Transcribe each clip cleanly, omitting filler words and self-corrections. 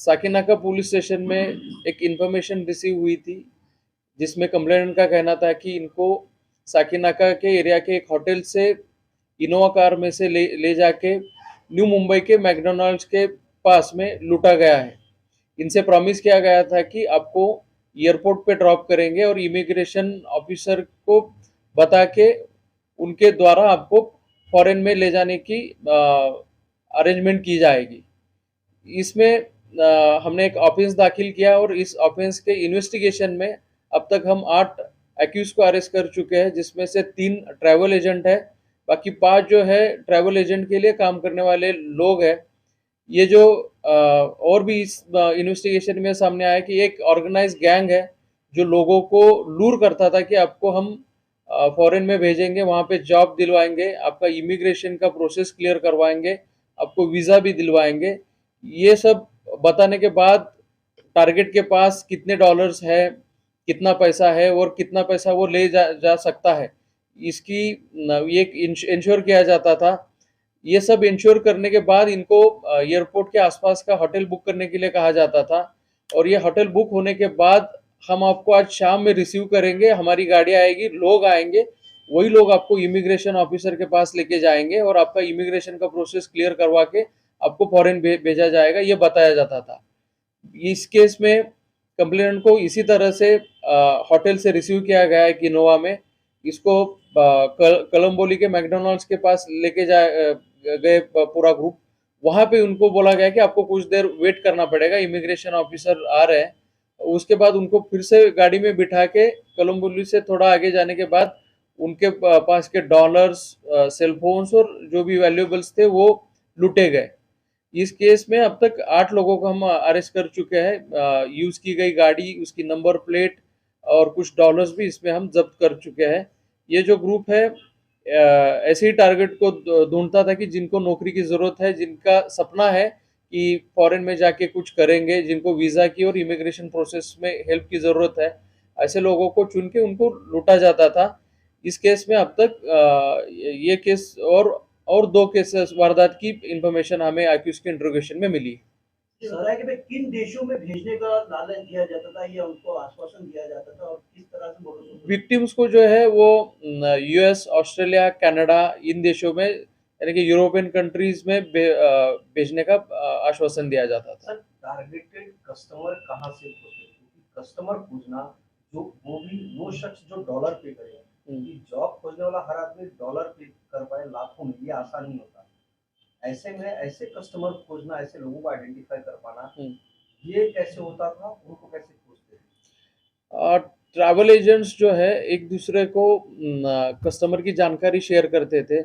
Sakinaka police station में एक information receive हुई थी, जिसमें कंप्लेनेंट का कहना था कि इनको साकिनाका के एरिया के एक होटल से इनोवा कार में से ले जाके न्यू मुंबई के मैकडोनल्ड्स के पास में लूटा गया है। इनसे प्रॉमिस किया गया था कि आपको एयरपोर्ट पे ड्रॉप करेंगे और इमिग्रेशन ऑफिसर को बता के उनके द्वारा आपको फॉरेन में ले जाने की अरेंजमेंट की जाएगी। इसमें हमने एक ऑफेंस दाखिल किया और इस ऑफेंस के इन्वेस्टिगेशन में अब तक हम 8 एक्यूज को अरेस्ट कर चुके हैं, जिसमें से 3 ट्रैवल एजेंट है, बाकी 5 जो है ट्रैवल एजेंट के लिए काम करने वाले लोग हैं। ये जो और भी इस इन्वेस्टिगेशन में सामने आया कि एक ऑर्गेनाइज गैंग है जो लोगों को लूर करता था कि आपको हम फॉरेन में भेजेंगे, वहाँ पे जॉब दिलवाएंगे, आपका इमिग्रेशन का प्रोसेस क्लियर करवाएंगे, आपको वीज़ा भी दिलवाएंगे। ये सब बताने के बाद टारगेट के पास कितने डॉलर्स है, कितना पैसा है और कितना पैसा वो ले जा सकता है, इसकी ये इंश्योर किया जाता था। ये सब इंश्योर करने के बाद इनको एयरपोर्ट के आसपास का होटल बुक करने के लिए कहा जाता था, और ये होटल बुक होने के बाद हम आपको आज शाम में रिसीव करेंगे, हमारी गाड़ी आएगी, लोग आएंगे, वही लोग आपको इमिग्रेशन ऑफिसर के पास लेके जाएंगे और आपका इमिग्रेशन का प्रोसेस क्लियर करवा के आपको फॉरेन भेजा जाएगा, ये बताया जाता था। इस केस में कंप्लेनेंट को इसी तरह से होटल से रिसीव किया गया है किनोवा में। इसको कलम्बोली के मैकडोनल्ड्स के पास लेके गए पूरा ग्रुप। वहां पे उनको बोला गया कि आपको कुछ देर वेट करना पड़ेगा, इमिग्रेशन ऑफिसर आ रहे हैं। उसके बाद उनको फिर से गाड़ी में बिठा के कलम्बोली से थोड़ा आगे जाने के बाद उनके पास के डॉलर्स, सेलफोन्स और जो भी वैल्यूएबल्स थे वो लूटे गए। इस केस में अब तक 8 लोगों को हम अरेस्ट कर चुके हैं। यूज की गई गाड़ी, उसकी नंबर प्लेट और कुछ डॉलर्स भी इसमें हम जब्त कर चुके हैं। ये जो ग्रुप है ऐसे ही टारगेट को ढूंढता था कि जिनको नौकरी की जरूरत है, जिनका सपना है कि फॉरेन में जाके कुछ करेंगे, जिनको वीजा की और इमिग्रेशन प्रोसेस में हेल्प की जरूरत है, ऐसे लोगों को चुन के उनको लूटा जाता था। इस केस में अब तक ये केस और 2 केसेस वारदात की इंफॉर्मेशन हमें एक्यूज के इंट्रोगेशन में मिली। बताया कि भाई किन देशों में भेजने का लालच दिया जाता था या उनको आश्वासन दिया जाता था और किस तरह से भरोसा। विक्टिम्स को जो है वो यूएस, ऑस्ट्रेलिया, कनाडा, इन देशों में यानी कि यूरोपियन कंट्रीज में भेजने का आश्वासन दिया जाता था। सर, टारगेटेड कस्टमर कहाँ से होते हैं, क्योंकि कस्टमर खोजना जो वो शख्स जो डॉलर पे करे, कि जॉब खोजने वाला हर आदमी डॉलर पे कर पाए लाखों में, ये आसान नहीं होता। ऐसे में ऐसे कस्टमर खोजना, ऐसे लोगों को आइडेंटिफाई कर पाना, ये कैसे होता था, उनको कैसे खोजते थे? ट्रैवल एजेंट्स जो है एक दूसरे को कस्टमर की जानकारी शेयर करते थे।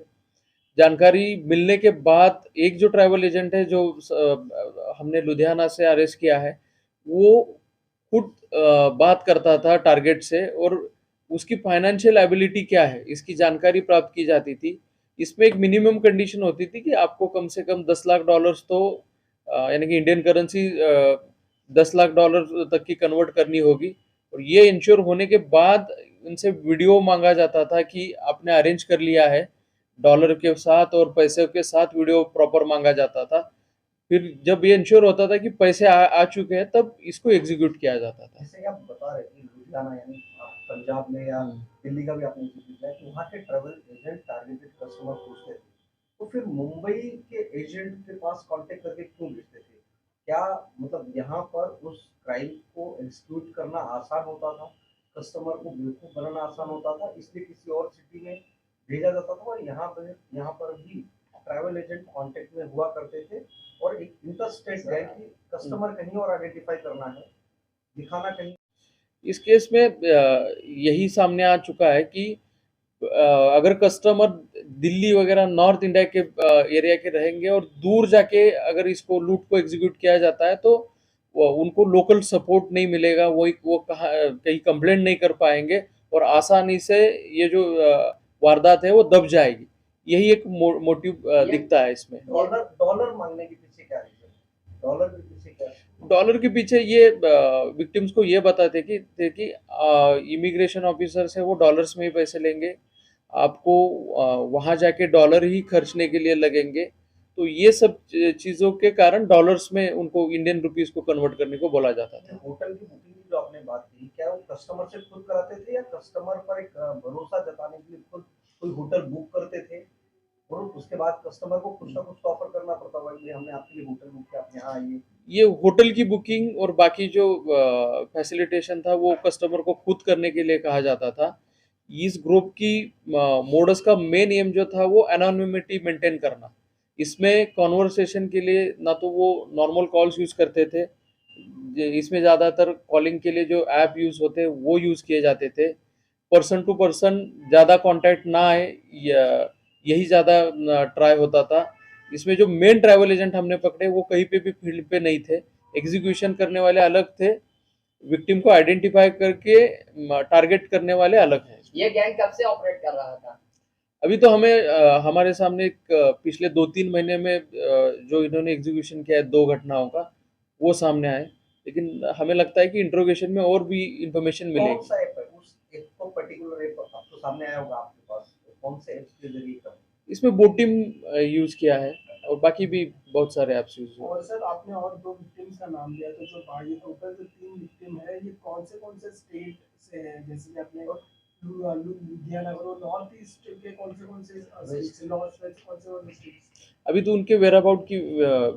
जानकारी मिलने के बाद एक जो ट्रैवल एजेंट है जो हमने लुधियाना से अरेस्ट किया है, वो खुद बात करता था टारगेट से और उसकी फाइनेंशियल एबिलिटी क्या है इसकी जानकारी प्राप्त की जाती थी। इसमें एक मिनिमम कंडीशन होती थी कि आपको कम से कम 10 लाख डॉलर्स तो यानी कि इंडियन करेंसी 10 लाख डॉलर तक की कन्वर्ट करनी होगी, और ये इंश्योर होने के बाद इनसे वीडियो मांगा जाता था कि आपने अरेंज कर लिया है, डॉलर के साथ और पैसे के साथ वीडियो प्रॉपर मांगा जाता था। फिर जब ये इंश्योर होता था कि पैसे आ चुके हैं, तब इसको एग्जीक्यूट किया जाता था। जैसे आप बता रहे थे लुधियाना यानी आप पंजाब में या दिल्ली का भी आपने जिक्र किया कि वहाँ के ट्रैवल एजेंट टारगेटेड कस्टमर पूछते थे, तो फिर मुंबई के एजेंट के पास कांटेक्ट करके क्यों भेजते थे? क्या मतलब यहाँ पर उस क्राइम को एग्जीक्यूट करना आसान होता था, कस्टमर को बेवकूफ बनाना आसान होता था, इसलिए किसी और सिटी में भेजा जाता था, और यहाँ पर भी ट्रैवल एजेंट कांटेक्ट में हुआ करते थे, और एक इंटरस्टेट गैंग की कस्टमर कहीं और आइडेंटिफाई करना है, दिखाना कहीं। इस केस में यही सामने आ चुका है कि अगर कस्टमर दिल्ली वगैरह नॉर्थ इंडिया के एरिया के रहेंगे और दूर जाके अगर इसको लूट को एग्जीक्यूट किया जाता है, तो उनको लोकल सपोर्ट नहीं मिलेगा, वो कहीं कंप्लेंट नहीं कर पाएंगे और आसानी से ये जो वारदात है वो दब जाएगी। यही एक मोटिव दिखता है इसमें। डॉलर डॉलर मांगने के पीछे क्या रीजन? डॉलर के पीछे क्या? डॉलर के पीछे ये विक्टिम्स को ये बताते थे कि इमिग्रेशन ऑफिसर से वो डॉलर्स में ही पैसे लेंगे, आपको वहाँ जाके डॉलर ही खर्चने के लिए लगेंगे, तो ये सब चीज़ों के कारण डॉलर्स में उनको इंडियन रुपीस को कन्वर्ट करने को बोला जाता था। होटल की बुकिंग की जो आपने बात की, क्या वो कस्टमर से खुद कराते थे या कस्टमर पर एक भरोसा जताने के लिए खुद कोई होटल बुक करते थे और उसके बाद कस्टमर को कुछ ना कुछ तो ऑफर करना पड़ता होगा कि हमने आपके लिए होटल बुक किया, आप यहाँ आइए। ये होटल की बुकिंग और बाकी जो फैसिलिटेशन था वो कस्टमर को खुद करने के लिए कहा जाता था। इस ग्रुप की मोडस का मेन एम जो था वो एनोनिमिटी मेंटेन करना। इसमें कॉन्वर्सेशन के लिए ना तो वो नॉर्मल कॉल्स यूज़ करते थे, इसमें ज़्यादातर कॉलिंग के लिए जो ऐप यूज़ होते हैं वो यूज़ किए जाते थे। पर्सन टू पर्सन ज़्यादा कांटेक्ट ना आए, यही ज़्यादा ट्राई होता था। इसमें जो मेन ट्रैवल एजेंट हमने पकड़े वो कहीं पे भी फील्ड पे नहीं थे, एग्जीक्यूशन करने वाले अलग थे, विक्टिम को आइडेंटिफाई करके टारगेट करने वाले अलग हैं। ये गैंग कब से ऑपरेट कर रहा था? अभी तो हमें हमारे सामने पिछले 2-3 महीने में जो इन्होंने एग्जीक्यूशन किया है 2 घटनाओं का, वो सामने आए, लेकिन हमें लगता है कि इंट्रोगेशन में और भी इंफॉर्मेशन कौन मिलेगी। सा ऐप है उस एक तो पर्टिकुलर ऐप आपको सामने आया होगा आपके पास, कौन से ऐप के जरिए कर? इसमें बोटिम यूज़ किया है और बाकी भी बहुत सारे ऐप्स यूज़ हुए। और सर आपने और 2 विक्टिम्स का नाम लिया, तो जो ये टोटल जो 3 विक्टिम है, ये कौन से स्टेट से हैं? जैसे कि आपने लुधियाना और नॉर्थ ईस्ट के कौन से स्टेट से, नॉर्थ वेस्ट कौन से स्टेट्स? अभी तो उनके वेराबाउट की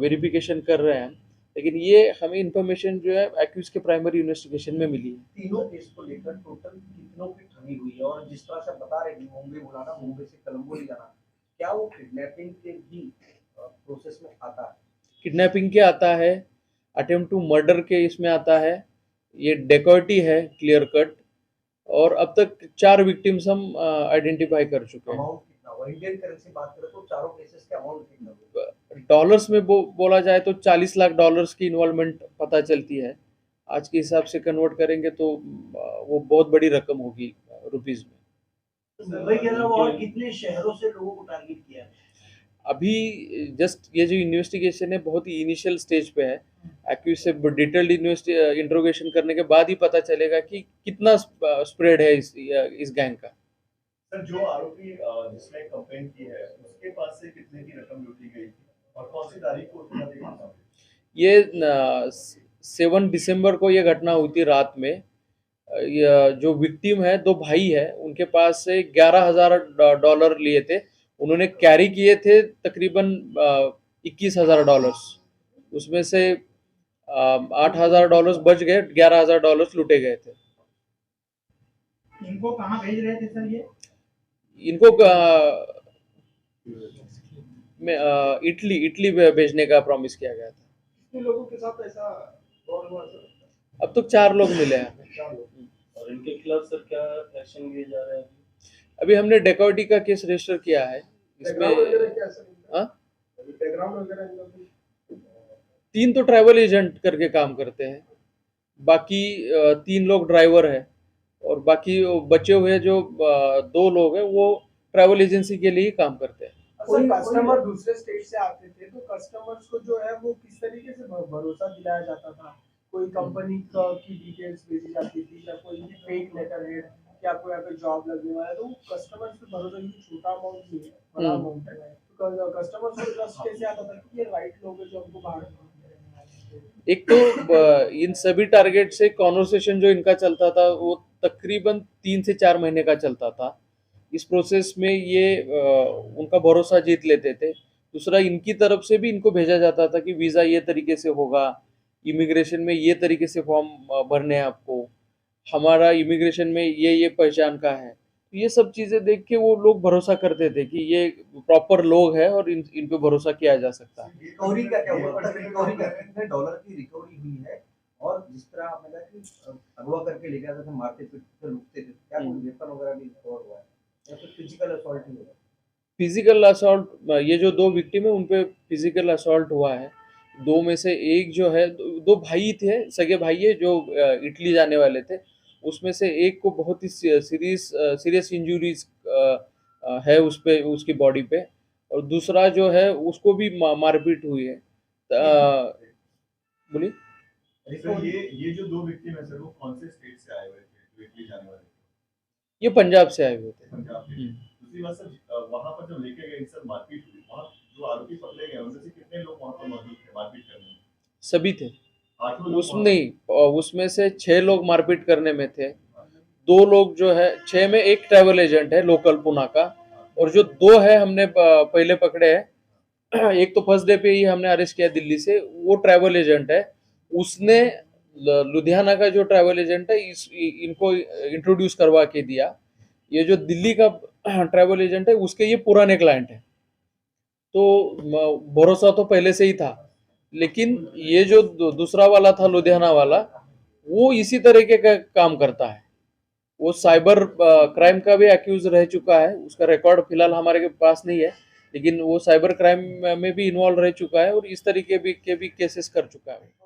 वेरिफिकेशन कर रहे हैं, लेकिन ये हमें इंफॉर्मेशन जो है एक्यूज के प्राइमरी इन्वेस्टिगेशन में मिली है। तीनों केस को लेकर टोटल कितनों की ठगी हुई है और जिस तरह से आप बता रहे हैं मुंबई बुलाना, मुंबई से कोलंबो ले जाना, क्या वो किडनैपिंग के भी प्रोसेस में आता है? किडनैपिंग के आता है, अटेम्प्ट टू मर्डर के इसमें आता है, ये डेकॉइटी है क्लियर कट, और अब तक 4 विक्टिम्स हम आइडेंटिफाई कर चुके हैं। अमाउंट कितना हुआ? इंडियन करेंसी बात करें तो चारों केसेस के अमाउंट कितना हुआ? डॉलर्स में बोला जाए तो 40 लाख डॉलर्स की इन्वॉल्वमेंट पता चलती है। आज के हिसाब से कन्वर्ट करेंगे तो वो बहुत बड़ी रकम होगी रुपीस में। मुंबई के अलावा और कितने शहरों से लोगों को टारगेट किया है? अभी जस्ट ये जो इन्वेस्टिगेशन है बहुत ही इनिशियल स्टेज पे है। एक्यूज से डिटेल्ड इंट्रोगेशन करने के बाद ही पता चलेगा कि कितना स्प्रेड है इस गैंग का। सर, जो आरोपी जिसने कंप्लेंट की है उसके पास से कितने की रकम लूटी गई थी और कौन सी तारीख को उसका देखा था? ये 7 दिसंबर को ये घटना हुई थी रात में। जो विक्टिम है 2 भाई है, उनके पास से 11,000 डॉलर लिए थे, उन्होंने कैरी किए थे तकरीबन 21,000 डॉलर्स, उसमें से 8,000 डॉलर्स बच गए, 11,000 डॉलर्स लूटे गए थे। इनको कहाँ भेज रहे थे सर ये? इनको इटली भेजने का प्रॉमिस किया गया था। कितने लोगों के साथ ऐसा फ्रॉड हुआ सर? अब तो 4 लोग मिले हैं हमें। 4 लोग। और इनके खिलाफ सर क्या एक्शन लिए जा रहे हैं? अभी हमने डेकॉइटी का केस रजिस्टर किया है। बैकग्राउंड वगैरह इसमें क्या सर? हाँ? बैकग्राउंड वगैरह इनका कुछ? 3 तो ट्रैवल एजेंट करके काम करते हैं, बाकी 3 लोग ड्राइवर है, और बाकी बचे हुए जो 2 लोग हैं वो ट्रैवल एजेंसी के लिए ही काम करते हैं। सर कस्टमर दूसरे स्टेट से आते थे, तो कस्टमर्स को जो है वो किस तरीके से भरोसा दिलाया जाता था? कोई कंपनी की डिटेल्स भेजी जाती थी या कोई फेक लेटर हेड कि आपको यहाँ पे जॉब लगने वाला है, तो कस्टमर्स पे भरोसा, ये छोटा अमाउंट नहीं है, बड़ा अमाउंट है, तो कस्टमर्स को ट्रस्ट कैसे आता था कि ये राइट लोग हैं जो हमको बाहर? एक तो इन सभी टारगेट से कॉन्वर्सेशन जो इनका चलता था वो तकरीबन 3 से 4 महीने का चलता था। इस प्रोसेस में ये उनका भरोसा जीत लेते थे। दूसरा, इनकी तरफ से भी इनको भेजा जाता था कि वीज़ा ये तरीके से होगा, इमिग्रेशन में ये तरीके से फॉर्म भरने हैं आपको, हमारा इमिग्रेशन में ये पहचान का है। तो ये सब चीज़ें देख के वो लोग भरोसा करते थे कि ये प्रॉपर लोग हैं और इन पे भरोसा किया जा सकता है। रिकवरी का क्या हुआ? रिकवरी का कितने डॉलर की रिकवरी हुई है? और जिस तरह आपने कहा कि अगवा करके ले जाते थे, मारते पीटते लूटते थे, क्या कोई वेपन वगैरह भी रिकवर हुआ है या फिर फिजिकल असॉल्ट ही हुआ? फिजिकल असॉल्ट, ये जो 2 विक्टिम है उन पे फिजिकल असॉल्ट हुआ है। 2 में से एक जो है, 2 भाई थे, सगे भाई है जो इटली जाने वाले थे। उसमें से एक को बहुत ही सीरियस इंजरीज है उस पे, उसकी बॉडी पे, और दूसरा जो है उसको भी मारपीट हुई है। बोलिए। सर, ये जो 2 विक्टिम है सर, वो कौन से स्टेट से आए हुए थे जो इटली जाने वाले थे? ये पंजाब से आए हुए थे। पंजाब के। दूसरी बात सर, वहाँ पर जब लेके गए सर मारपीट हुई, वहाँ जो आरोपी पकड़े गए उनमें से कितने लोग वहाँ पर मौजूद थे मारपीट करने में? सभी थे। 8 लोग उसमें वहाँ- नहीं, उसमें से 6 लोग मारपीट करने में थे। 2 लोग जो है, 6 में एक ट्रैवल एजेंट है लोकल पुणे का, और जो 2 है हमने पहले पकड़े हैं। एक तो फर्स्ट डे पे ही हमने अरेस्ट किया दिल्ली से, वो ट्रैवल एजेंट है। उसने लुधियाना का जो ट्रैवल एजेंट है इनको इंट्रोड्यूस करवा के दिया। ये जो दिल्ली का ट्रैवल एजेंट है उसके ये पुराने क्लाइंट है, तो भरोसा तो पहले से ही था। लेकिन ये जो दूसरा वाला था लुधियाना वाला, वो इसी तरीके का काम करता है। वो साइबर क्राइम का भी एक्यूज रह चुका है, उसका रिकॉर्ड फिलहाल हमारे के पास नहीं है, लेकिन वो साइबर क्राइम में भी इन्वॉल्व रह चुका है और इस तरीके के भी केसेस कर चुका है।